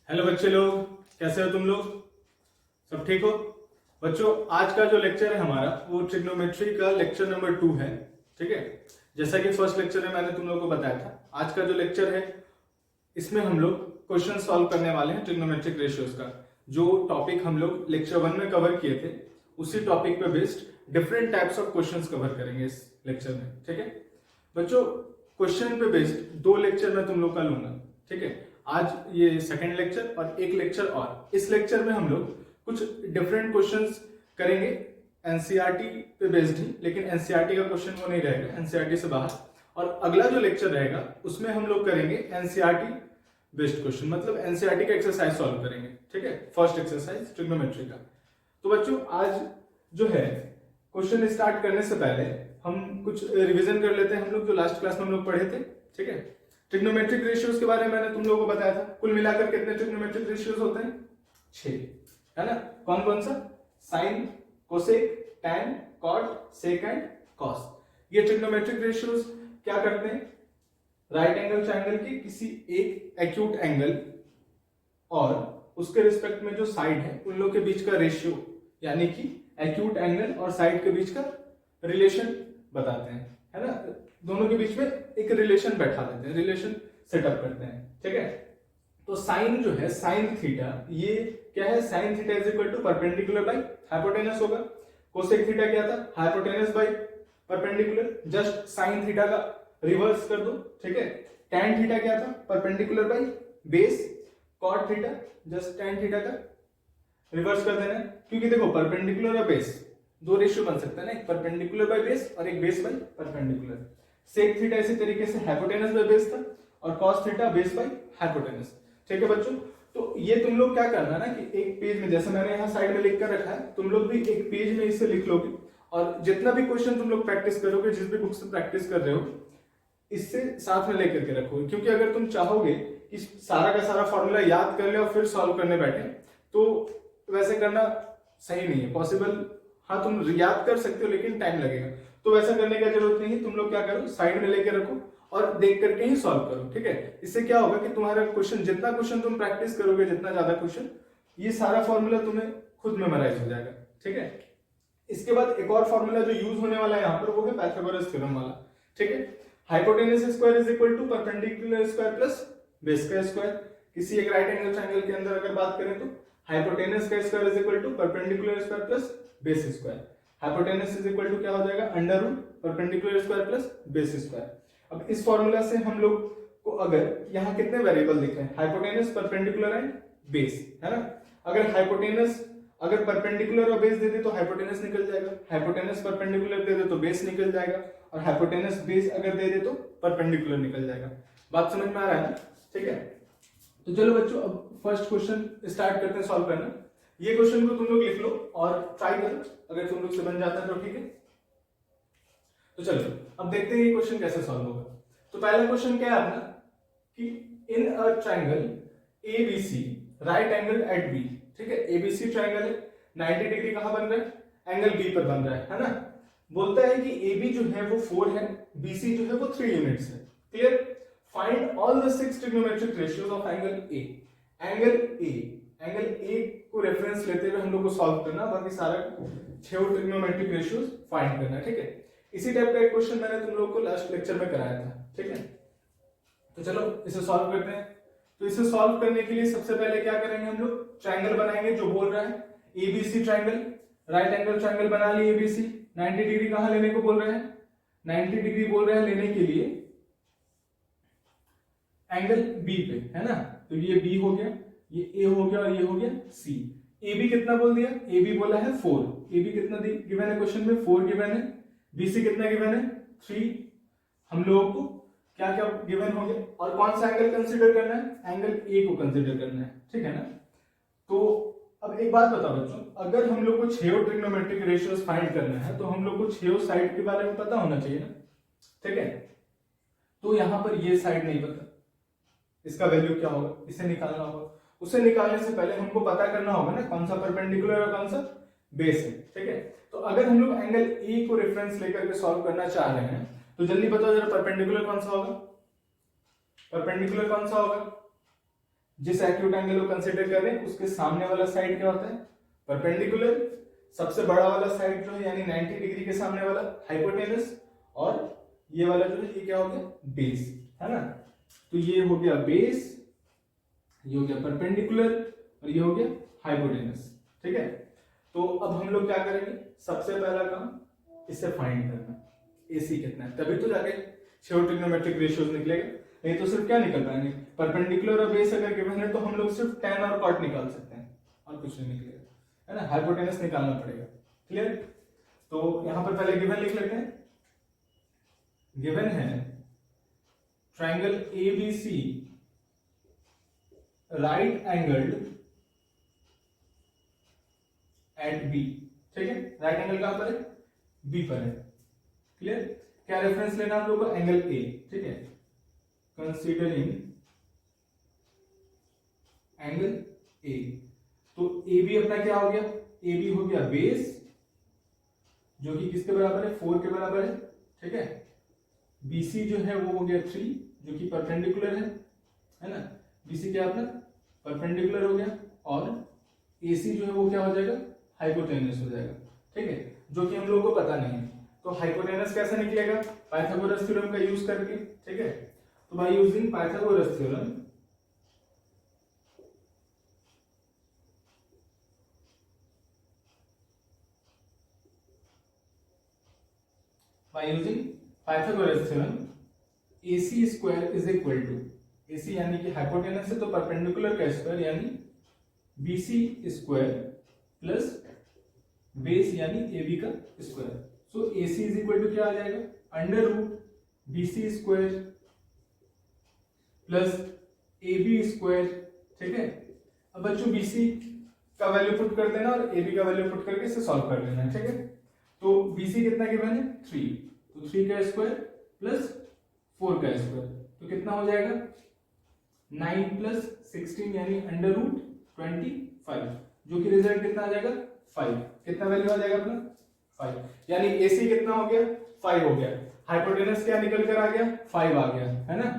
Hello बच्चे लोग, कैसे हो तुम लोग? सब ठीक हो? बच्चों, आज का जो लेक्चर है हमारा वो ट्रिग्नोमेट्री का लेक्चर नंबर 2 है। ठीक है, जैसा कि फर्स्ट लेक्चर में मैंने तुम लोगों को बताया था, आज का जो लेक्चर है इसमें हम लोग क्वेश्चन सॉल्व करने वाले हैं ट्रिग्नोमेट्रिक रेशियोज का। जो टॉपिक हम लोग लेक्चर 1 में कवर किए थे उसी टॉपिक पे based different types of questions cover करेंगे इस लेक्चर में। ठीक है बच्चों, क्वेश्चन पे बेस्ड 2 लेक्चर मैं तुम लोग का लूंगा। ठीक है, आज ये सेकंड लेक्चर और एक लेक्चर और। इस लेक्चर में हम लोग कुछ डिफरेंट क्वेश्चंस करेंगे एनसीईआरटी पे बेस्ड ही, लेकिन एनसीईआरटी का क्वेश्चन वो नहीं रहेगा, एनसीईआरटी से बाहर। और अगला जो लेक्चर रहेगा उसमें हम लोग करेंगे एनसीईआरटी बेस्ड क्वेश्चन, मतलब एनसीईआरटी का एक्सरसाइज सॉल्व करेंगे। ठीक है, फर्स्ट एक्सरसाइज ट्रिग्नोमेट्री का। तो बच्चों, आज जो है क्वेश्चन स्टार्ट करने से पहले हम कुछ रिवीजन कर लेते हैं हम लोग जो लास्ट क्लास में हम लोग पढ़े थे। ठीक है, ट्रिग्नोमेट्रिक रेशियोज के बारे में मैंने तुम लोगों को बताया था। कुल मिलाकर कितने ट्रिग्नोमेट्रिक रेशियोज होते हैं? 6, है ना। कौन कौन सा? Sine, cosec, tan, cot, sec and cos. ये ट्रिग्नोमेट्रिक रेशियोज क्या करते हैं? राइट एंगल ट्रायंगल के किसी एक एक्यूट एंगल और उसके रिस्पेक्ट में जो साइड है उन लोग के बीच का रेशियो, यानी कि एक्यूट एंगल और साइड के बीच का रिलेशन बताते हैं, है ना। दोनों के बीच में एक रिलेशन बैठा देते हैं, रिलेशन सेटअप करते हैं। ठीक है, तो साइन जो है, साइन थीटा, ये क्या है? Sine theta is equal to perpendicular by hypotenuse होगा। कोसेक थीटा क्या था? Hypotenuse by perpendicular. Just sine theta का रिवर्स कर दो। ठीक है, टैन थीटा क्या था? Perpendicular by base. Cot theta just tan theta का रिवर्स कर देना है, क्योंकि देखो परपेंडिकुलर और बेस दो रेशियो बन सकता है ना, एक परपेंडिकुलर बाय बेस और एक base by perpendicular. Sec theta इसी तरीके से हाइपोटेनस बाय बेस था और cos theta base by hypotenuse. ठीक है बच्चों, तो ये तुम लोग क्या करना ना कि एक पेज में, जैसे मैंने यहाँ साइड में लिख कर रखा है, तुम लोग भी एक पेज में इसे लिख लोगे और जितना भी क्वेश्चन तुम लोग प्रैक्टिस करोगे, जिस भी बुक से प्रैक्टिस कर रहे हो, इससे साथ में लेकर के रखोगे। क्योंकि अगर तुम चाहोगे कि सारा का सारा फॉर्मूला याद कर ले और फिर सॉल्व करने बैठे, तो वैसे करना सही नहीं है, पॉसिबल। हाँ, तुम याद कर सकते हो लेकिन टाइम लगेगा, तो वैसा करने की जरूरत नहीं है। तुम लोग क्या करो, साइड में लेके रखो और देख करके ही सॉल्व करो। ठीक है, इससे क्या होगा कि तुम्हारा क्वेश्चन, जितना क्वेश्चन तुम प्रैक्टिस करोगे, जितना ज्यादा क्वेश्चन, ये सारा फॉर्मूला तुम्हें खुद मेमोराइज हो जाएगा। ठीक है, इसके बाद एक और फॉर्मूला जो यूज होने वाला है यहाँ पर, वो है पाइथागोरस थ्योरम वाला। ठीक है, hypotenuse square is equal to perpendicular square plus base का स्क्वायर। किसी एक राइट एंगल ट्रायंगल के अंदर अगर बात करें तो हाइपोटेनस का square is equal to perpendicular square plus base square. Hypotenuse is equal to क्या हो जाएगा? Under root perpendicular square plus base square. अब इस फॉर्मूला से हम लोग को अगर यहाँ कितने वेरिएबल दिख रहे हैं, हाइपोटेनस, परपेंडिकुलर एंड बेस, है ना। अगर हाइपोटेनस अगर परपेंडिकुलर और बेस दे दे तो हाइपोटेनस निकल जाएगा, हाइपोटेनस परपेंडिकुलर दे दे तो बेस निकल जाएगा, और हाइपोटेनस बेस अगर दे दे तो परपेंडिकुलर निकल जाएगा। बात समझ में आ रहा है ना? ठीक है, तो चलो बच्चों, अब फर्स्ट क्वेश्चन स्टार्ट करते हैं सॉल्व करना। ये क्वेश्चन को तुम लोग लिख लो और ट्राई करो, अगर तुम लोग से बन जाता है तो ठीक है। तो चलो अब देखते हैं ये क्वेश्चन कैसे सॉल्व होगा। तो पहला क्वेश्चन क्या है अपना कि in a triangle ABC right angle at B. ठीक है, एबीसी ट्रायंगल है, 90 डिग्री कहां बन रहा है? एंगल बी पर बन रहा है ना। बोलता है कि AB जो है वो 4 है, BC जो है वो 3 यूनिट्स है। Clear? Find all the 6 trigonometric ratios of angle A। Angle A को रेफरेंस लेते हुए हम लोग को सॉल्व करना, बाकी सारा 6 ट्रिग्नोमेट्रिक रेशियोज फाइंड करना। ठीक है, इसी टाइप का एक क्वेश्चन मैंने तुम लोग को लास्ट लेक्चर में कराया था। ठीक है, तो चलो इसे सॉल्व करते हैं। तो इसे सॉल्व करने के लिए सबसे पहले क्या करेंगे हम लोग? ट्रायंगल बनाएंगे जो बोल रहा है ABC triangle, right angle triangle बना लिए ABC। 90 डिग्री कहां लेने को बोल रहे हैं? 90 डिग्री बोल रहे हैं लेने के लिए एंगल B पे, है ना। तो ये B हो गया, ये A हो गया और ये हो गया C। AB कितना बोल दिया? AB बोला है 4। AB कितना गिवन है क्वेश्चन में? 4 गिवन है। BC कितना गिवन है? 3। हम लोगों को क्या क्या गिवन हो गया, और कौन सा एंगल कंसीडर करना है? एंगल A को कंसीडर करना है। ठीक है ना। तो अब एक बात बताओ बच्चों, अगर हम लोग को 6 ट्रिग्नोमेट्रिक रेशियोज फाइंड करना है तो हम लोग को 6 साइड के बारे में पता होना चाहिए ना। ठीक है, तो यहां पर ये साइड नहीं पता, इसका वैल्यू क्या होगा, इसे निकालना होगा। उसे निकालने से पहले हमको पता करना होगा ना कौन सा परपेंडिकुलर और कौन सा बेस है। ठीक है, तो अगर हम लोग एंगल E को रेफरेंस लेकर के सॉल्व करना चाह रहे हैं तो जल्दी बताओ जरा, परपेंडिकुलर कौन सा होगा? परपेंडिकुलर कौन सा होगा? जिस एक्यूट एंगल को कंसिडर कर रहे हैं उसके सामने वाला साइड क्या होता है, परपेंडिकुलर। सबसे बड़ा वाला साइड जो है यानी 90 डिग्री के सामने वाला हाइपोटेनस, और ये वाला जो है ये क्या हो गया, बेस, है ना। तो ये हो गया बेस, ये हो गया परपेंडिकुलर, और ये हो गया हाइपोटेनस, ठीक है। तो अब हम लोग क्या करेंगे, सबसे पहला काम इसे फाइंड करना, एसी कितना है, तभी तो जाके ट्रिग्नोमेट्रिक रेशियोज निकलेगा। नहीं तो सिर्फ क्या निकल पाएंगे, परपेंडिकुलर और बेस अगर गिवन है तो हम लोग सिर्फ tan और cot निकाल सकते हैं और कुछ नहीं निकलेगा, है ना। हाइपोटेनस निकालना पड़ेगा, क्लियर। तो यहां पर पहले गिवन लिख लेते हैं। गिवन है triangle ABC right angled eight B, ठीक है। राइट एंगल कहां पर है, B पर है, क्लियर। क्या रेफरेंस लेना हम लोग को, एंगल A, ठीक है। कंसीडरिंग एंगल A, तो AB अपना क्या हो गया, AB हो गया बेस, जो कि किसके बराबर है, 4 के बराबर है, ठीक है। BC जो है वो हो गया 3, जो कि परपेंडिकुलर है ना। BC क्या अपना परपेंडिकुलर हो गया, और AC जो है वो क्या हो जाएगा, हाइपोटेनस हो जाएगा, ठीक है, जो कि हम लोग को पता नहीं है। तो हाइपोटेनस कैसे निकलेगा, पाइथागोरस थ्योरम का यूज करके, ठीक है। तो by using Pythagoras theorem AC square is equal to, AC यानी कि हाइपोटेनस है तो परपेंडिकुलर का स्क्वायर यानी BC स्क्वायर प्लस बेस यानी AB का square. So AC is equal to क्या आ जाएगा, under root BC square plus AB square, ठीक है। अब बच्चों BC का वैल्यू पुट कर देना और AB का वैल्यू पुट करके इसे सॉल्व कर लेना, ठीक है। तो BC कितना गिवन है, 3, तो 3 का स्क्वायर प्लस 4 का स्क्वायर, तो कितना हो जाएगा 9 प्लस 16 यानी अंडर रूट 25, जो कि रिजल्ट कितना आ जाएगा 5। कितना वैल्यू आ जाएगा अपना 5, यानी AC कितना हो गया 5 हो गया, हाइपोटेनस क्या निकल कर आ गया 5 आ गया, है ना।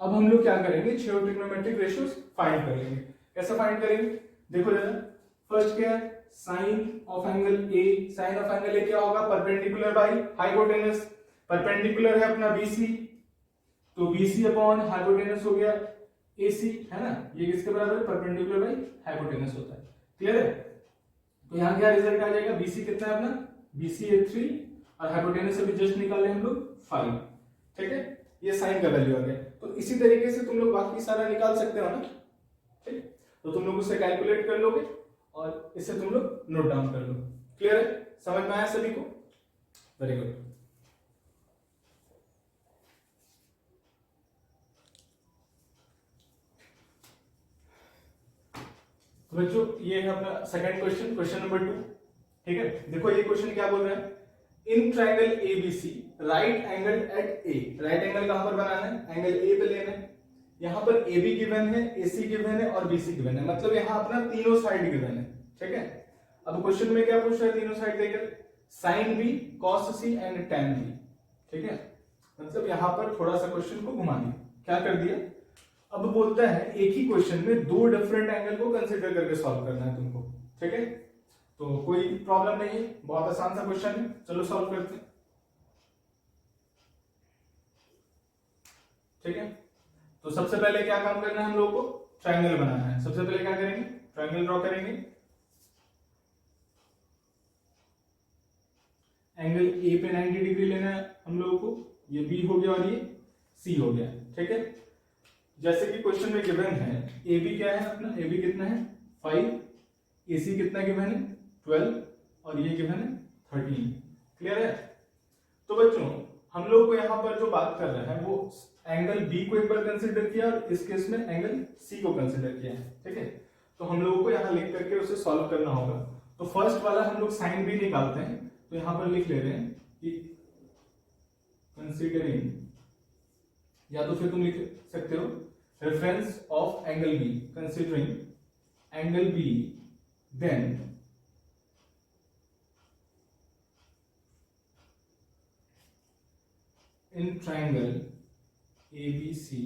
अब हम लोग क्या करेंगे, छह ट्रिग्नोमेट्रिक रेशियोज फाइंड कर लेंगे। कैसे फाइंड करेंगे, देखो जरा। फर्स्ट क्या है, sine of angle A। Sine of angle A क्या होगा, परपेंडिकुलर बाई हाइपोटेनस। परपेंडिकुलर है अपना BC, तो BC अपॉन हाइपोटेनस हो गया AC, है ना। ये किसके बराबर है, परपेंडिकुलर बाई हाइपोटेनस होता है, क्लियर है। तो यहां क्या रिजल्ट आ जाएगा, BC कितना है अपना, BC है 3 और हाइपोटेनस अभी जस्ट निकाले हम लोग 5, ठीक है। ये साइन का वैल्यू आ गया। तो इसी तरीके से तुम लोग बाकी सारा निकाल सकते हो ना, ठीक। तो तुम लोग उसे कैलकुलेट कर लोगे और इसे तुम लोग नोट डाउन कर लो, क्लियर है, समझ में आया सभी को, वेरी गुड। बच्चों ये है अपना सेकंड क्वेश्चन, क्वेश्चन नंबर 2, ठीक है। देखो ये क्वेश्चन क्या बोल रहा है, in triangle ABC right angle at A। Right angle कहां पर बनाना है, एंगल A पे लेना है। यहां पर AB गिवन है, AC गिवन है और BC गिवन है, मतलब यहां अपना तीनों साइड गिवन है, ठीक है। अब क्वेश्चन में क्या पूछ रहा है, तीनों साइड देकर sin B cos C and tan B, ठीक है। मतलब यहां पर थोड़ा सा क्वेश्चन को घुमा दिया, क्या कर दिया। अब बोलता है एक ही क्वेश्चन में दो डिफरेंट एंगल को कंसीडर करके सॉल्व करना है तुमको, ठीक है। तो कोई प्रॉब्लम नहीं है, बहुत आसान सा क्वेश्चन है, चलो सॉल्व करते हैं, ठीक है। तो सबसे पहले क्या काम करना है हम लोगों को, ट्रायंगल बनाना है। सबसे पहले क्या करेंगे, ट्रायंगल ड्रॉ करेंगे। एंगल A पे 90 डिग्री लेना है हम लोगों को, ये B हो गया और ये C हो गया, ठीक है। जैसे कि क्वेश्चन में गिवन है AB क्या है अपना, AB कितना है 5, AC कितना गिवन है 12 और ये गिवन है 13, क्लियर है। तो बच्चों हम लोग को यहाँ पर जो बात कर रहा है वो एंगल B को एक बार कंसीडर किया और इस केस में एंगल C को कंसीडर किया है, ठीक है। तो हम लोगों को यहाँ लिख करके उसे सॉल्व करना होगा। तो फर्स्ट वाला हम लोग साइन B निकालते हैं, तो यहाँ पर लिख ले रहे हैं कि कंसीडरिंग, या तो फिर तुम लिख सकते हो reference of angle B, considering angle B then in triangle ABC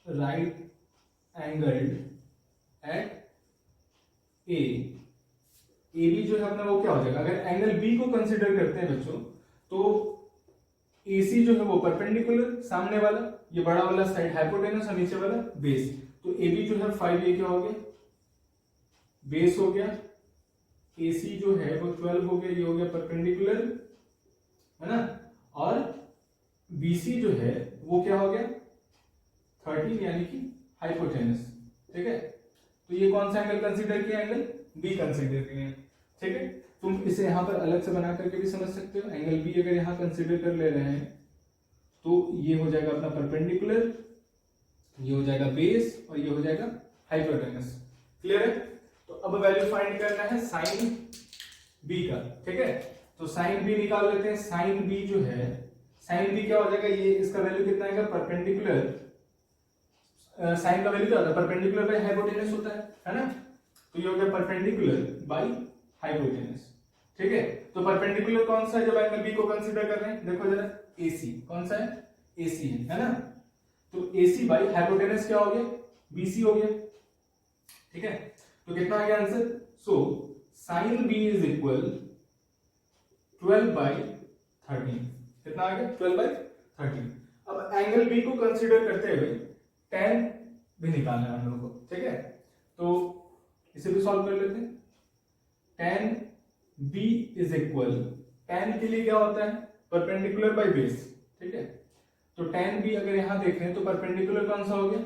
right angled at A, A B जो है अपना वो क्या हो जाएगा, अगर एंगल बी को कंसिडर करते हैं बच्चों तो ए सी जो है वो परपेंडिकुलर सामने वाला, ये बड़ा वाला साइड हाइपोटेनस और नीचे वाला बेस, तो ए बी जो है 5, ये क्या हो गया बेस हो गया, ए सी जो है वो 12 हो गया, ये हो गया परपेंडिकुलर है ना, और बी सी जो है वो क्या हो गया 13 यानी कि हाइपोटेनस। ठीक है, तो ये कौन सा एंगल कंसीडर किया, एंगल बी कंसीडर किया। ठीक है, तुम इसे यहां पर अलग से बना करके भी समझ सकते हो, एंगल बी अगर यहां कंसीडर कर ले रहे हैं तो ये हो जाएगा अपना परपेंडिकुलर, ये हो जाएगा बेस और ये हो जाएगा हाइपोटेनस। क्लियर है, तो अब वैल्यू फाइंड करना है साइन बी का। ठीक है, तो साइन बी निकाल लेते हैं। साइन बी जो है, साइन बी क्या हो जाएगा, ये इसका वैल्यू कितना आएगा परपेंडिकुलर, साइन का वैल्यू क्या होता है परपेंडिकुलर बाय हाइपोटेनस होता है ना, तो ये हो गया परपेंडिकुलर बाय हाइपोटेनस। ठीक है, तो परपेंडिकुलर कौन सा है जब एंगल बी को कंसीडर कर रहे हैं, देखो जरा AC कौन सा है, AC है ना, तो AC बाई हाइपोटेनस क्या हो गया BC हो गया। ठीक है, तो कितना आ गया answer, so sine B is equal 12/13, कितना आ गया 12/13। अब एंगल B को कंसीडर करते हुए tan भी निकालना है हम लोग को। ठीक है, तो इसे भी सॉल्व कर लेते हैं। tan B is equal, tan के लिए क्या होता है परपेंडिकुलर बाय बेस। ठीक है, तो tan B अगर यहां देखें तो परपेंडिकुलर कौन सा हो गया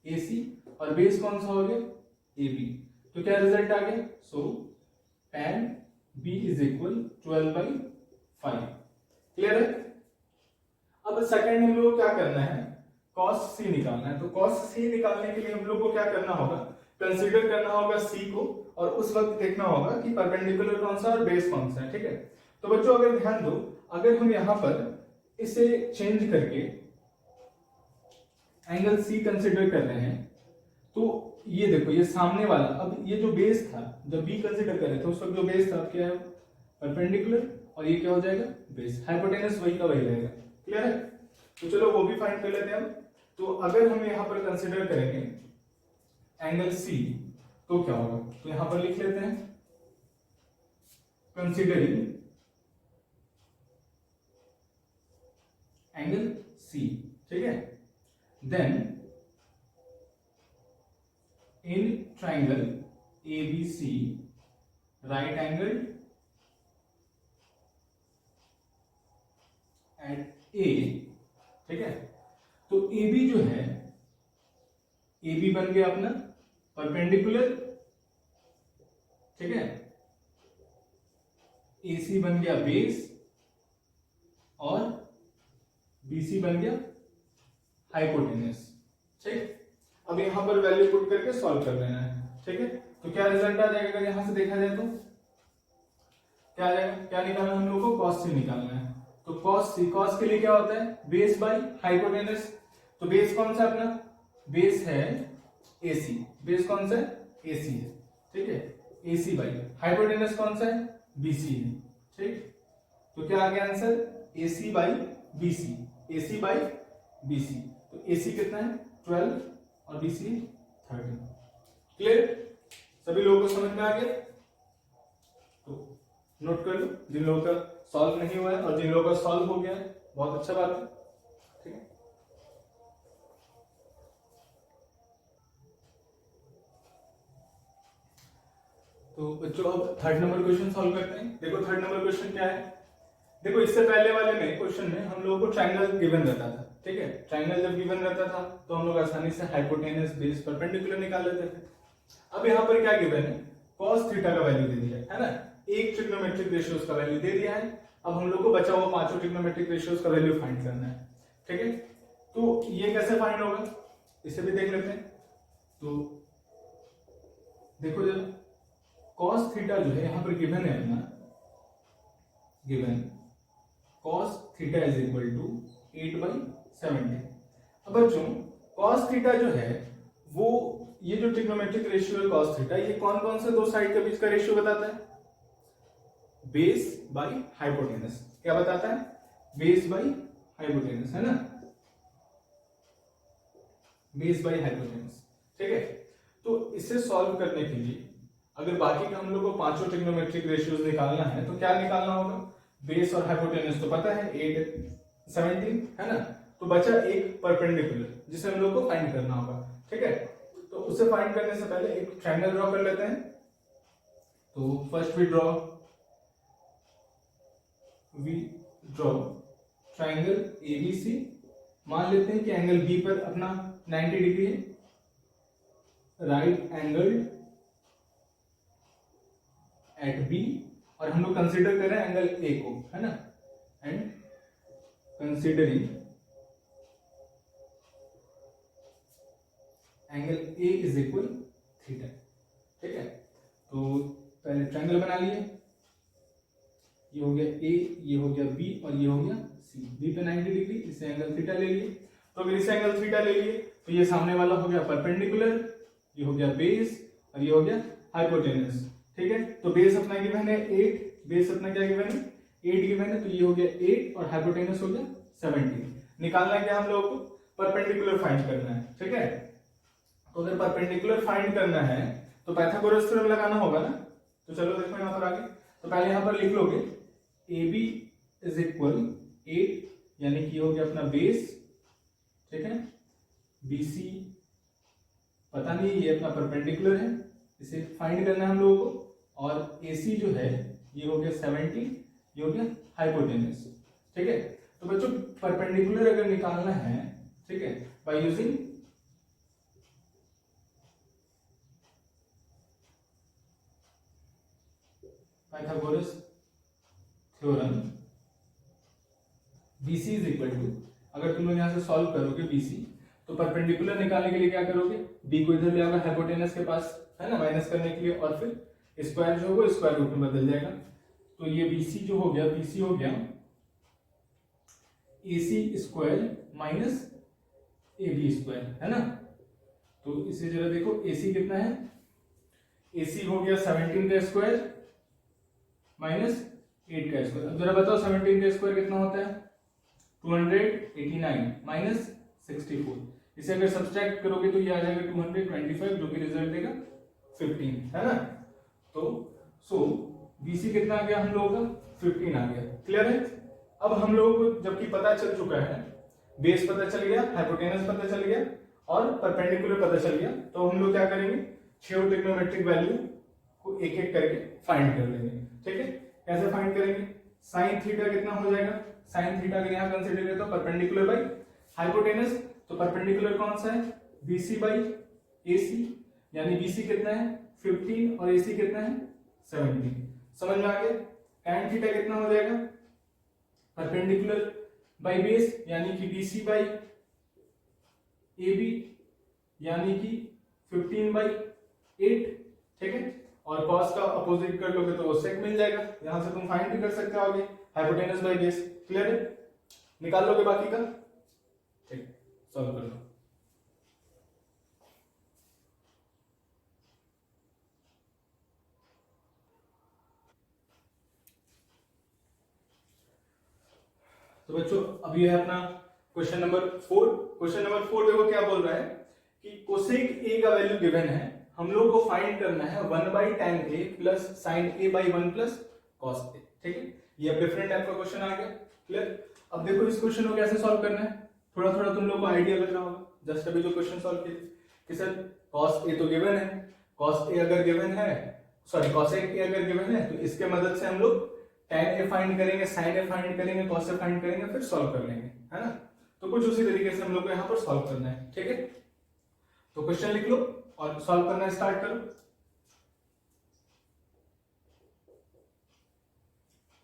AC और बेस कौन सा हो गया AB, तो क्या रिजल्ट आ गया, सो tan B is equal 12/5। Clear है, अब सेकंड हम लोग को क्या करना है, cos C निकालना है। तो cos C निकालने के लिए हम लोग को क्या करना होगा, कंसीडर करना होगा C को और उस वक्त देखना होगा कि परपेंडिकुलर कौन सा और बेस कौन सा है। ठीक है, तो बच्चों अगर ध्यान दो, अगर हम यहां पर इसे चेंज करके एंगल C कंसीडर कर रहे हैं तो ये देखो ये सामने वाला, अब ये जो बेस था जब B कंसीडर कर रहे थे उस वक्त जो बेस था क्या है परपेंडिकुलर और ये क्या हो जाएगा बेस, हाइपोटेनस वही का वही रहेगा। क्लियर है, तो चलो वो भी फाइंड कर लेते हैं हम। तो अगर हम यहां पर कंसीडर करेंगे एंगल C तो क्या होगा, तो यहां पर लिख लेते हैं कंसीडरिंग एंगल C। ठीक है, then in triangle ABC right angle at A। ठीक है, तो AB जो है, AB बन गया अपना परपेंडिकुलर। ठीक है, AC बन गया बेस और BC बन गया हाइपोटेनस। ठीक, अब यहां पर वैल्यू पुट करके सॉल्व कर लेना है। ठीक है, तो क्या रिजल्ट आ जाएगा, अगर यहां से देखा जाए तो क्या आ जाएगा, क्या निकालना हम लोग को cos C निकालना है। तो cos C, cos के लिए क्या होता है बेस बाई हाइपोटेनस, तो बेस कौन सा अपना, बेस है AC, बेस कौन सा है AC है। ठीक है, AC बाई हाइपोटेनस कौन सा है BC है। ठीक, तो क्या आ गया answer AC by BC, AC by BC, तो AC कितना है 12 और BC 13। क्लियर, सभी लोगों को समझ में आ गया, तो नोट कर लो जिन लोगों का सॉल्व नहीं हुआ है और जिन लोगों का सॉल्व हो गया है बहुत अच्छा बात है। ठीक है, तो बच्चों अब थर्ड नंबर क्वेश्चन सॉल्व करते हैं। देखो थर्ड नंबर क्वेश्चन क्या है, देखो इससे पहले वाले में क्वेश्चन में हम लोगों को ट्रायंगल गिवन रहता था। ठीक है, ट्रायंगल जब गिवन रहता था तो हम लोग आसानी से हाइपोटेनस बेस परपेंडिकुलर निकाल लेते थे। अब यहाँ पर क्या गिवन है, cos थीटा का वैल्यू दे दिया है ना, एक ट्रिग्नोमेट्रिक रेशियोज का वैल्यू दे दिया है। अब हम लोग को बचा हुआ पांचों ट्रिग्नोमेट्रिक रेशियोज का वैल्यू फाइंड करना है। ठीक है, तो ये कैसे फाइंड होगा इसे भी देख लेते हैं। तो देखो जब cos थीटा जो है यहाँ पर गिवन है अपना, given cos theta is equal to 8/70। अब बच्चों cos थीटा जो है वो ये जो ट्रिग्नोमेट्रिक रेशियो है cos थीटा, ये कौन कौन से दो साइड के बीच का रेशियो बताता है, बेस बाई हाइपोटेनस। क्या बताता है, बेस बाई हाइपोटेनस, है ना। Base by hypotenuse. ठीक है, तो इसे सॉल्व करने के लिए अगर बाकी का हम लोग को पांचों ट्रिग्नोमेट्रिक रेशियोज निकालना है तो क्या निकालना होगा, बेस और हाइपोटेनस तो पता है 8 17 है ना, तो बचा एक परपेंडिकुलर जिसे हम लोग को फाइंड करना होगा। ठीक है, तो उसे फाइंड करने से पहले एक ट्रायंगल ड्रॉ कर लेते हैं। तो first we draw triangle ABC. मान लेते हैं कि एंगल बी पर अपना 90 डिग्री है, राइट एंगल एट बी, और हम लोग कंसीडर कर रहे हैं एंगल ए को, है ना, and considering angle A is equal theta. ठीक है, तो पहले ट्रायंगल बना लिए, ये हो गया ए, ये हो गया बी और ये हो गया सी। बी पे 90 डिग्री, इसे एंगल थीटा ले लिए। तो अगर इसे एंगल थीटा ले लिए तो ये सामने वाला हो गया परपेंडिकुलर, ये हो गया बेस और ये हो गया हाइपोटेनस। ठीक है, तो बेस अपना गिवन है 8, बेस अपना क्या गिवन है 8 गिवन है, तो ये हो गया 8 और हाइपोटेनस हो गया 17। निकालना है क्या हम लोग को, परपेंडिकुलर फाइंड करना है। ठीक है, तो अगर परपेंडिकुलर फाइंड करना है तो पाइथागोरस थ्योरम लगाना होगा ना। तो चलो देखो यहाँ पर आगे, तो पहले यहाँ पर लिख लोगे AB इज इक्वल 8, यानी कि हो गया अपना बेस। ठीक है, BC पता नहीं, ये अपना परपेंडिकुलर है, इसे फाइंड करना है हम लोगों को, और AC जो है ये हो गया 70, ये हो गया हाइपोटेनस। ठीक है, तो बच्चों परपेंडिकुलर अगर निकालना है, ठीक है, by using Pythagoras theorem, BC is equal to, अगर तुम लोग यहां से सॉल्व करोगे BC, तो परपेंडिकुलर निकालने के लिए क्या करोगे, B को इधर ले आओगे हाइपोटेनस के पास, है ना, माइनस करने के लिए, और फिर स्क्वायर जो होगा स्क्वायर रूट में बदल जाएगा। तो ये BC जो हो गया, BC हो गया AC square minus AB square, है ना। तो इसे जरा देखो, AC कितना है, AC हो गया 17 का स्क्वायर माइनस 8 का स्क्वायर। अब जरा बताओ 17 का स्क्वायर कितना होता है, 289 माइनस 64। इसे अगर सब्सट्रैक्ट करोगे तो ये आ जाएगा 225, जो कि रिजल्ट देगा 15, है ना। तो BC कितना आ गया हम लोगों का, 15 आ गया। क्लियर है। अब हम लोगों को जबकि पता चल चुका है, बेस पता चल गया, हाइपोटेनस पता चल गया और परपेंडिकुलर पता चल गया, तो हम लोग क्या करेंगे, 6 ट्रिग्नोमेट्रिक वैल्यू को एक एक करके फाइंड कर लेंगे। ठीक है, कैसे फाइंड करेंगे, साइन थीटा कितना हो जाएगा, साइन थीटा अगर यहाँ कंसीडर करें तो परपेंडिकुलर बाई हाइपोटेनस, तो परपेंडिकुलर कौन सा है, BC बाई AC, यानी BC कितना है 15 और AC कितना है 17। समझ में आ गया। tan थीटा कितना हो जाएगा, परपेंडिकुलर बाई बेस, यानी कि BC बाई AB, यानी कि 15 बाई 8। ठीक है, और cos का अपोजिट कर लोगे तो sec मिल जाएगा, यहां से तुम फाइंड भी कर सकते हो आगे, हाइपोटेनस बाई बेस। क्लियर है, निकाल लोगे बाकी का। ठीक, सॉल्व कर लो। तो बच्चों अब ये है अपना क्वेश्चन नंबर 4। क्वेश्चन नंबर 4 देखो क्या बोल रहा है कि कोसेक ए का वैल्यू गिवन है, हम लोग को फाइंड करना है 1/tan A plus sin A by 1 plus cos A। ठीक है, ये अब डिफरेंट टाइप का क्वेश्चन आ गया। क्लियर। अब देखो इस क्वेश्चन को कैसे सॉल्व करना है, थोड़ा थोड़ा तुम लोग को आइडिया लग रहा होगा। जस्ट अभी जो क्वेश्चन सॉल्व किए कि सर cos A तो गिवन है, cos A अगर गिवन है, सॉरी cosec A अगर गिवन है, तो इसके मदद से हम लोग tan A फाइंड करेंगे, sin A फाइंड करेंगे, cos A फाइंड करेंगे, फिर सॉल्व कर लेंगे, है ना। तो कुछ उसी तरीके से हम लोग को यहाँ पर सॉल्व करना है। ठीक है, तो क्वेश्चन लिख लो और सॉल्व करना स्टार्ट करो।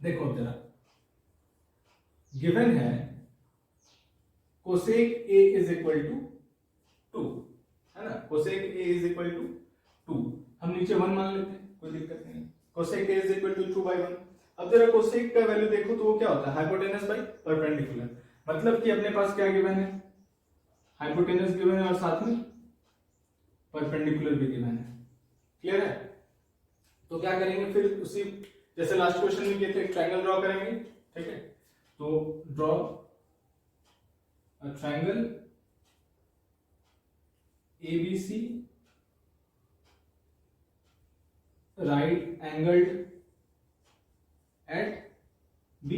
देखो जरा, गिवन है cosec A is equal to 2, है ना, cosec A is equal to 2। हम नीचे 1 मान लेते हैं, कोई दिक्कत नहीं। Cosec A is equal to 2/1। अब जरा कोसेक का वैल्यू देखो तो वो क्या होता है, हाइपोटेनस बाई परपेंडिकुलर। मतलब कि अपने पास क्या गिवन है, हाइपोटेनस गिवन है और साथ में परपेंडिकुलर भी गिवन है। क्लियर है। तो क्या करेंगे फिर, उसी जैसे लास्ट क्वेश्चन में किए थे, ट्रायंगल ड्रॉ करेंगे। ठीक है, तो draw a triangle ABC right angled eight B।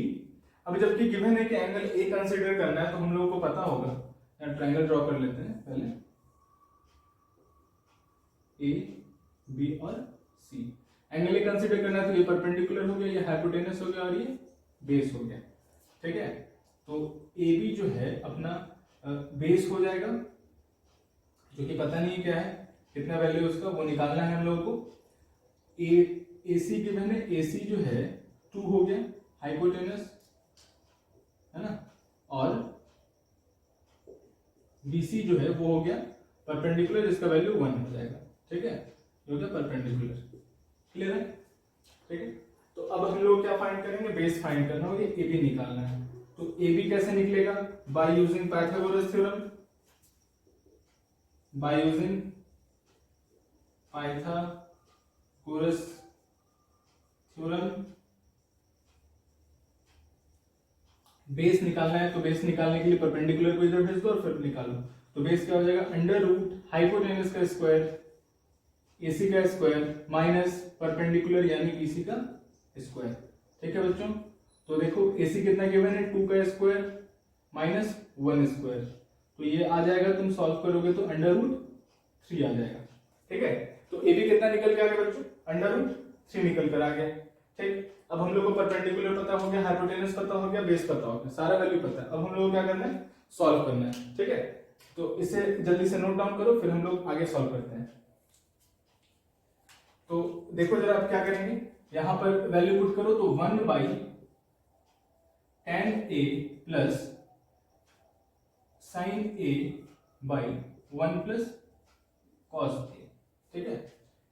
अब जबकि गिवन है कि एंगल A कंसीडर करना है तो हम लोगों को पता होगा, ट्रायंगल ड्रॉ कर लेते हैं पहले, A B और C। एंगल ए कंसीडर करना है तो ये परपेंडिकुलर हो गया, ये हाइपोटेनस हो गया और ये बेस हो गया, ठीक है। तो ए बी जो है अपना बेस हो जाएगा, जो कि पता नहीं क्या है, कितना वैल्यू उसका वो निकालना है हम लोगों को। ए सी के मैंने ए सी जो है 2 हो गया हाइपोटेनस, है ना, और बी सी जो है वो हो गया परपेंडिकुलर, जिसका वैल्यू 1 हो जाएगा, ठीक है, ये हो गया परपेंडिकुलर। क्लियर है, ठीक है। तो अब हम लोग क्या फाइंड करेंगे, बेस फाइंड करना होगा, ए बी निकालना है। तो ए बी कैसे निकलेगा, bye using Pythagoras theorem, bye using Pythagoras theorem. Base निकालना है तो बेस निकालने के लिए परपेंडिकुलर को इधर भेज दो और फिर निकालो। तो बेस क्या हो जाएगा, अंडर रूट हाइपोटेनस का स्क्वायर AC का स्क्वायर माइनस परपेंडिकुलर यानी BC का स्क्वायर, ठीक है बच्चों। तो देखो AC कितना गिवन है, 2 का स्क्वायर माइनस 1 स्क्वायर, तो ये आ जाएगा, तुम सॉल्व करोगे तो अंडर रूट 3 आ जाएगा, ठीक है। तो AB कितना निकल के आ गया बच्चों, अंडर रूट 3 निकल कर आ गया, ठीक। अब हम लोग को परपेंडिकुलर पता हो गया, हाइपोटेनस पता हो गया, बेस पता हो गया, सारा वैल्यू पता है। अब हम लोग को क्या करना है, सॉल्व करना है, ठीक है। तो इसे जल्दी से नोट डाउन करो, फिर हम लोग आगे सॉल्व करते हैं। तो देखो जरा आप क्या करेंगे, यहां पर वैल्यू पुट करो, तो 1 by tan A plus sign A by 1 plus cos A, ठीक है।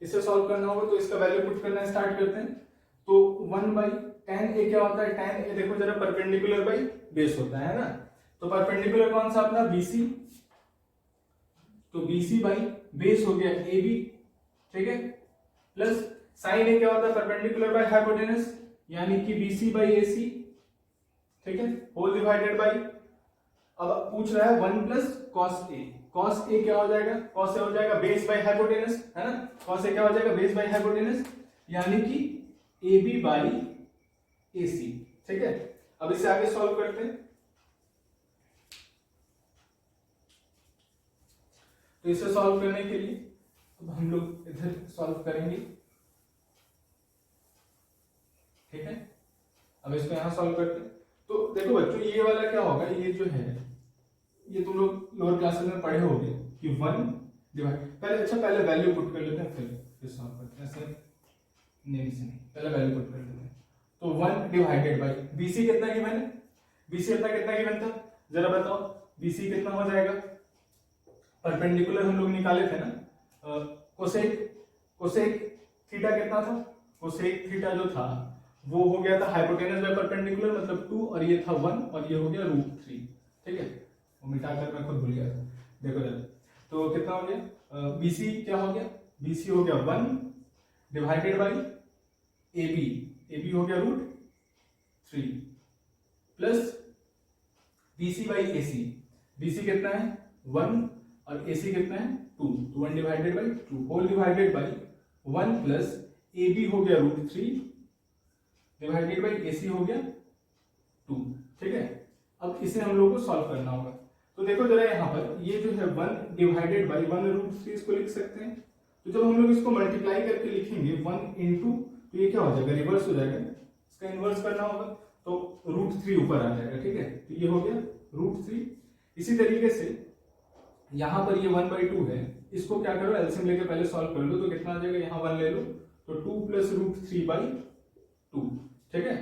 इसे सॉल्व करना होगा तो इसका वैल्यू पुट करना स्टार्ट करते हैं। तो 1 बाई tan A क्या होता है, tan A देखो जरा परपेंडिकुलर बाई बेस होता है ना, तो परपेंडिकुलर कौन सा अपना BC, तो BC बाई बेस हो गया AB, ठीक है, प्लस साइन ए क्या होता है, परपेंडिकुलर बाय हाइपोटेनस यानी कि BC बाई AC, ठीक है, होल डिवाइडेड बाई, अब पूछ रहा है 1 plus cos A, cos A क्या हो जाएगा, कॉस ए हो जाएगा बेस बाई हाइपोटेनस, है ना, कॉस ए क्या हो जाएगा, बेस बाई हाइपोटेनस यानी कि AB बाई AC, ठीक है। अब इसे आगे सॉल्व करते हैं। तो इसे सॉल्व करने के लिए अब हम लोग इधर सॉल्व करेंगे, ठीक है। अब इसको यहां सॉल्व करते हैं। तो देखो बच्चों ये वाला क्या होगा, ये जो है ये तुम लोग लोअर क्लासेस में पढ़े होंगे कि 1 डिवाइड, पहले वैल्यू पुट कर लेते हैं फिर सॉल्व करते हैं, ऐसे नेम से नहीं, पहले वैल्यू पुट कर लेते हैं। तो 1 डिवाइडेड बाई BC कितना गिवन है, BC अपना कितना गिवन था जरा बताओ, BC कितना हो जाएगा, परपेंडिकुलर हम लोग निकाले थे ना, कोसेक थीटा कितना था, कोसेक थीटा जो था वो हो गया था हाइपोटेनस बाय परपेंडिकुलर मतलब 2, और ये था 1 और ये हो गया √3, ठीक है, वो मिटाकर मैं खुद भूल गया था, देखो जरा। तो कितना हो गया, BC क्या हो गया, BC हो गया 1 डिवाइडेड बाई AB हो गया √3 plus BC by AC, BC कितना है 1 और AC कितना है 2, तो 1 divided by 2 whole divided by 1 plus AB हो गया √3 डिवाइडेड बाई AC हो गया 2, ठीक है। अब इसे हम लोग को सॉल्व करना होगा। तो देखो जरा यहाँ पर ये जो है 1 डिवाइडेड बाई 1√3 इसको लिख सकते हैं। तो जब हम लोग इसको मल्टीप्लाई करके लिखेंगे 1 इंटू, तो ये क्या हो जाएगा, रिवर्स हो जाएगा, इसका इनवर्स करना होगा तो √3 ऊपर आ जाएगा, ठीक है। तो ये हो गया √3। इसी तरीके से यहाँ पर ये 1/2 है, इसको क्या करो एलसीएम लेके पहले सॉल्व कर लो, तो कितना आ जाएगा, यहाँ 1 ले लो तो 2 प्लस √3/2, ठीक है।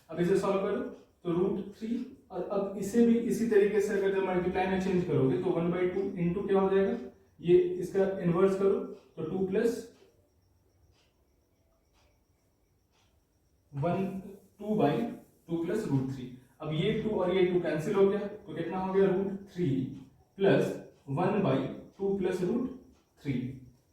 अब इसे सॉल्व करो तो √3, और अब इसे भी इसी तरीके से अगर जब मल्टीप्लाई में चेंज करोगे तो 1/2 इंटू क्या हो जाएगा, ये इसका इनवर्स करो तो 2 प्लस 2/2 प्लस √3। अब ये 2 और ये 2 कैंसिल हो गया तो कितना हो गया √3 प्लस 1/2 प्लस √3,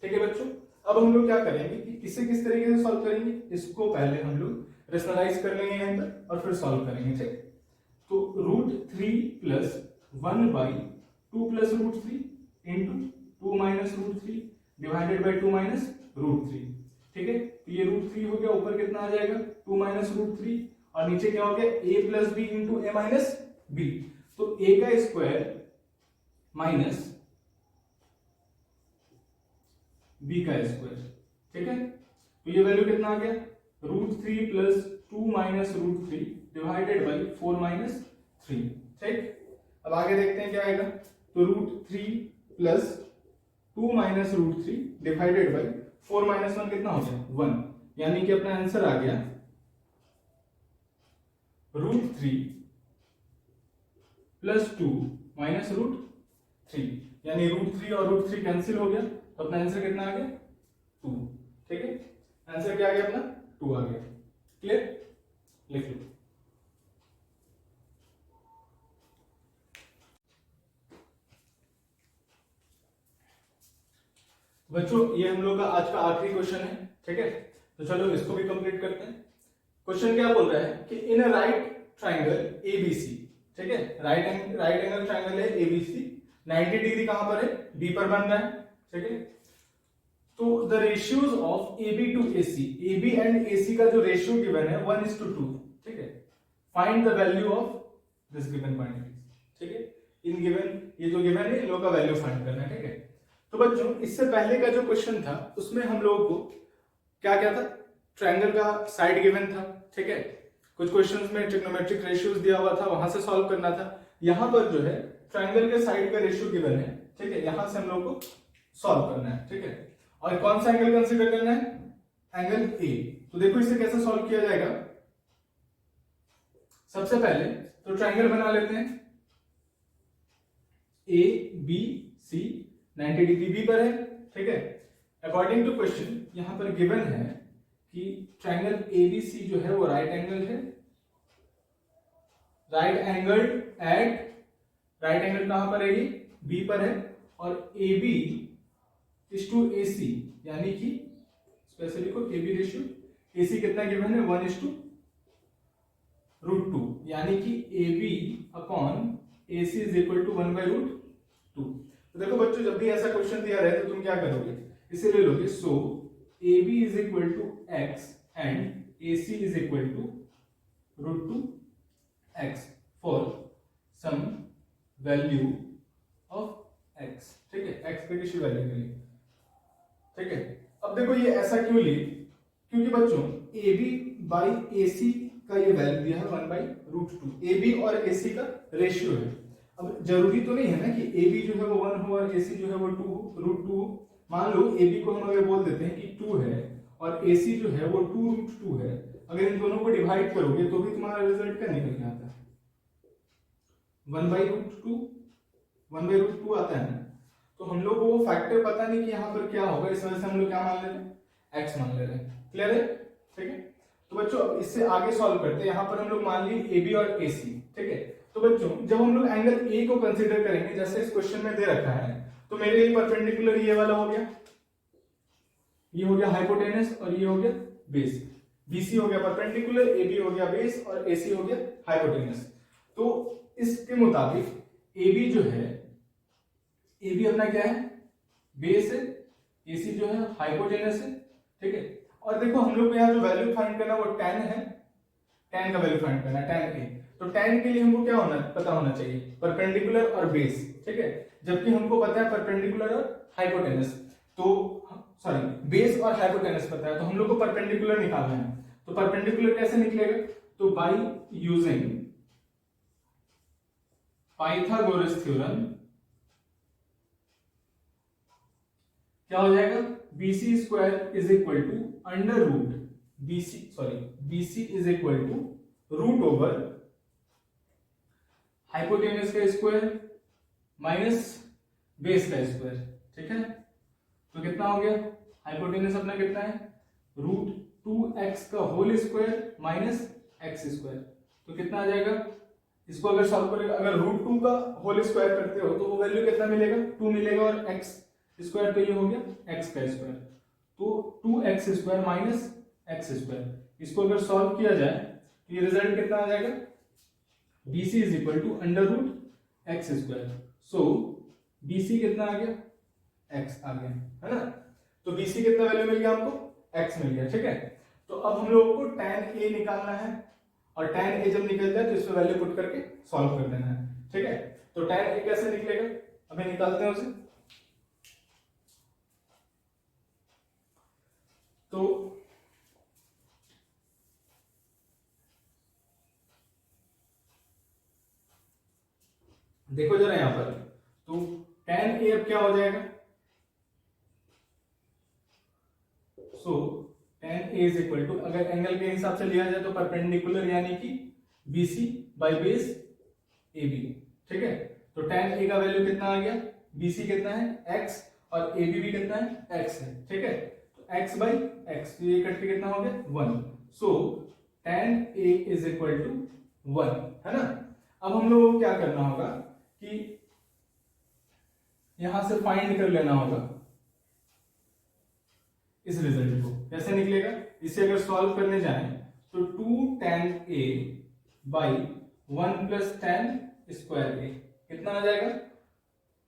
ठीक है बच्चों। अब हम लोग क्या करेंगे कि इसे किस तरीके से सॉल्व करेंगे, इसको पहले हम लोग रेशनलाइज कर लेंगे यहाँ पर और फिर सॉल्व करेंगे, ठीक। तो √3 plus 1/2 plus √3 into 2 minus root three divided by 2 minus root three. ठीक है, तो ये रूट थ्री हो गया, ऊपर कितना आ जाएगा 2 माइनस रूट थ्री, और नीचे क्या हो गया a plus B into A minus B. तो a का स्क्वायर माइनस b का स्क्वायर। ठीक है, तो ये वैल्यू कितना आ गया root three plus 2 minus root three divided by 4 minus three. ठीक, अब आगे देखते हैं क्या आएगा। तो root three plus 2 minus root three divided by 4 minus 1 कितना हो गया 1, यानी कि अपना आंसर आ गया root three plus 2 minus root three, यानी रूट थ्री और रूट थ्री कैंसिल हो गया, तो अपना आंसर कितना आ गया 2। ठीक है, आंसर क्या आ गया अपना 2 आ गया। क्लियर, लिख लो। बच्चों ये हम लोग का आज का आखिरी क्वेश्चन है। ठीक है, तो चलो इसको भी कंप्लीट करते हैं। क्वेश्चन क्या बोल रहा है कि in a right triangle ABC, ठीक है, राइट एंगल ट्राइंगल है एबीसी, 90 डिग्री कहां पर है बी पर बन रहा है। ठीक है, तो the ratios of AB to AC, AB and AC का जो रेशियो गिवन है 1:2। ठीक है, find the value of this given quantities. ठीक है, इन गिवन ये जो गिवन है इन लोगों का वैल्यू फाइंड करना है। ठीक है, तो बच्चों इससे पहले का जो क्वेश्चन था उसमें हम लोगों को क्या क्या था, ट्रायंगल का साइड गिवन था। ठीक है, कुछ क्वेश्चंस में ट्रिग्नोमेट्रिक रेशियोज दिया हुआ था, वहां से सॉल्व करना था। यहां पर जो है ट्रायंगल के साइड का रेशियो गिवन है। ठीक है, यहां से हम लोग को सॉल्व करना है। ठीक है, और कौन सा एंगल कंसीडर करना है एंगल ए। तो देखो इसे कैसे सॉल्व किया जाएगा। सबसे पहले तो ट्रायंगल बना लेते हैं A B C, 90 degree B पर है। ठीक है, अकॉर्डिंग टू क्वेश्चन यहां पर गिवन है कि ट्रायंगल एबीसी जो है वो राइट एंगल है, राइट एंगल कहां पर है ये बी पर है, और ए बी इज टू ए सी, यानी कि स्पेशली को ए बी रेशियो ए सी कितना गिवन है 1:√2, यानी कि A B upon A C is equal to 1/√2। तो देखो बच्चों जब भी ऐसा क्वेश्चन दिया रहे तो तुम क्या करोगे, इसे ले लोगे। So A B is equal to x and A C is equal to √2x for some value of x। ठीक है, x पे किसी वैल्यू के लिए। ठीक है, अब देखो ये ऐसा क्यों लिए, क्योंकि बच्चों ए बी बाई ए सी का ये वैल्यू दिया है 1/√2, ए बी और ए सी का रेशियो है। अब जरूरी तो नहीं है ना कि ए बी जो है वो 1 हो और ए सी जो है वो 2√2 हो। मान लो ए बी को हम अगर बोल देते हैं कि 2 है और ए सी जो है वो 2√2 है, अगर इन दोनों को डिवाइड करोगे तो भी तुम्हारा रिजल्ट क्या निकल के आता है 1/√2 आता है ना। तो हम लोग को वो फैक्टर पता नहीं कि यहाँ पर क्या होगा, इस वजह से हम लोग क्या मान ले रहे हैं x मान ले रहे हैं। क्लियर है, ठीक है। तो बच्चों इससे आगे सॉल्व करते हैं। यहाँ पर हम लोग मान ली ए बी और ए सी। ठीक है, तो बच्चों जब हम लोग एंगल ए को कंसीडर करेंगे जैसे इस क्वेश्चन में दे रखा है, तो मेरे लिए परपेंडिकुलर ये वाला हो गया, ये हो गया हाइपोटेनस और ये हो गया बेस। बीसी हो गया परपेंडिकुलर, एबी हो गया बेस और एसी हो गया हाइपोटेनस। तो इसके मुताबिक एबी जो है, एबी अपना क्या है बेस है, एसी जो है हाइपोटेनस है। ठीक है, और देखो हम लोग को यहाँ जो वैल्यू फाइंड करना वो tan है, tan का वैल्यू फाइंड करना है tan ए। तो tan के लिए हमको क्या होना पता होना चाहिए परपेंडिकुलर और बेस। ठीक है, जबकि हमको पता है परपेंडिकुलर और हाइपोटेनस, तो सॉरी बेस और हाइपोटेनस पता है, तो हम लोग को परपेंडिकुलर निकालना है। तो परपेंडिकुलर कैसे निकलेगा, तो बाय यूजिंग पाइथागोरस थ्योरम क्या हो जाएगा BC square is equal to under root BC is equal to root over hypotenuse का स्क्वायर माइनस बेस का स्क्वायर। ठीक है, तो कितना हो गया हाइपोटेनस अपना कितना है √2x का whole square minus x square. तो कितना आ जाएगा, इसको अगर सॉल्व करेगा, अगर √2 का होल स्क्वायर करते हो तो वो वैल्यू कितना मिलेगा 2 मिलेगा, और x स्क्वायर तो ये हो गया x का स्क्वायर, तो 2x square minus x square. इसको अगर सॉल्व किया जाए तो ये रिजल्ट कितना आ जाएगा BC is equal to under root x square. So BC कितना आ गया x आ गया, है ना। तो BC कितना वैल्यू मिल गया हमको, x मिल गया, ठीक है। तो अब हम लोगों को tan A निकालना है, और tan A जब निकल जाए तो इसमें वैल्यू पुट करके सॉल्व कर देना है, ठीक है। तो tan A कैसे निकलेगा, अभी निकालते हैं उसे। तो देखो जरा यहां पर, तो tan A अब क्या हो जाएगा, so tan A is equal to, अगर एंगल के हिसाब से लिया जाए तो परपेंडिकुलर यानी कि BC बाई बेस AB, ठीक है। तो tan A का वैल्यू कितना आ गया, BC कितना है x, और AB भी कितना है x है, ठीक है। तो x बाई x, तो ये कट के कितना हो गया 1, so tan A is equal to 1, है ना। अब हम लोगों को क्या करना होगा कि यहां से फाइंड कर लेना होगा इस रिजल्ट को, कैसे निकलेगा, इसे अगर सॉल्व करने जाएं तो 2 tan A by 1 plus tan square A कितना आ जाएगा,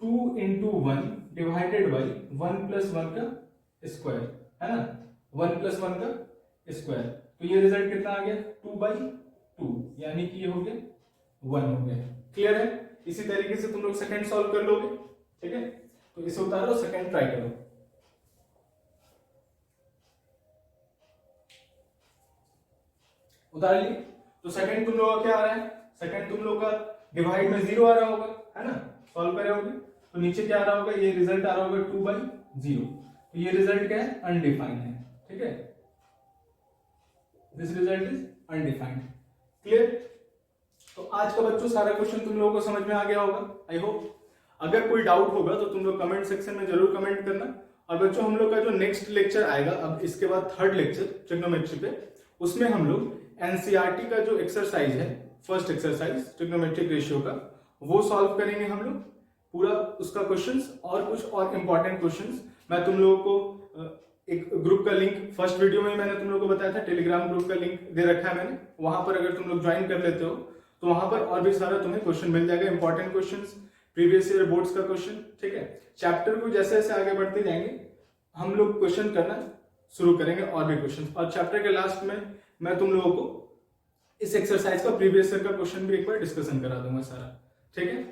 2 इंटू 1 डिवाइडेड बाई 1 प्लस 1 का स्क्वायर, है ना, 1 प्लस 1 का स्क्वायर। तो ये रिजल्ट कितना आ गया 2 बाई 2, यानी कि ये हो गया 1 हो गया, क्लियर है। इसी तरीके से तुम लोग सेकंड सॉल्व कर लोगे, ठीक है। तो इसे उतारो, सेकंड ट्राई करो। उतार लिए, तो सेकंड तुम लोग का क्या आ रहा है, सेकंड तुम लोग का डिवाइड में 0 आ रहा होगा, है ना, सॉल्व करे होगे तो नीचे क्या आ रहा होगा, ये रिजल्ट आ रहा होगा 2 बाई 0। तो ये रिजल्ट क्या है, अनडिफाइंड है, ठीक है, this result is undefined, clear. तो आज का बच्चों सारा क्वेश्चन तुम लोगों को समझ में आ गया होगा, आई होप। अगर कोई डाउट होगा तो तुम लोग कमेंट सेक्शन में जरूर कमेंट करना। और बच्चों हम लोग का जो नेक्स्ट लेक्चर आएगा, अब इसके बाद थर्ड लेक्चर ट्रिग्नोमेट्री पे, उसमें हम लोग एनसीईआरटी का जो एक्सरसाइज है, फर्स्ट एक्सरसाइज ट्रिग्नोमेट्रिक रेशियो का, वो सॉल्व करेंगे हम लोग पूरा उसका क्वेश्चंस, और कुछ और इंपॉर्टेंट क्वेश्चंस मैं तुम लोगों को एक ग्रुप का लिंक फर्स्ट वीडियो में मैंने तुम लोगों को बताया था, टेलीग्राम ग्रुप का लिंक दे रखा है मैंने, वहां पर अगर तुम लोग ज्वाइन कर लेते हो तो वहां पर और भी सारा तुम्हें क्वेश्चन मिल जाएगा, important questions, previous year boards का क्वेश्चन, ठीक है। चैप्टर को जैसे जैसे आगे बढ़ते जाएंगे हम लोग क्वेश्चन करना शुरू करेंगे, और भी क्वेश्चन, और चैप्टर के लास्ट में मैं तुम लोगों को इस एक्सरसाइज का प्रीवियस ईयर का क्वेश्चन भी एक बार डिस्कशन करा दूंगा सारा, ठीक है।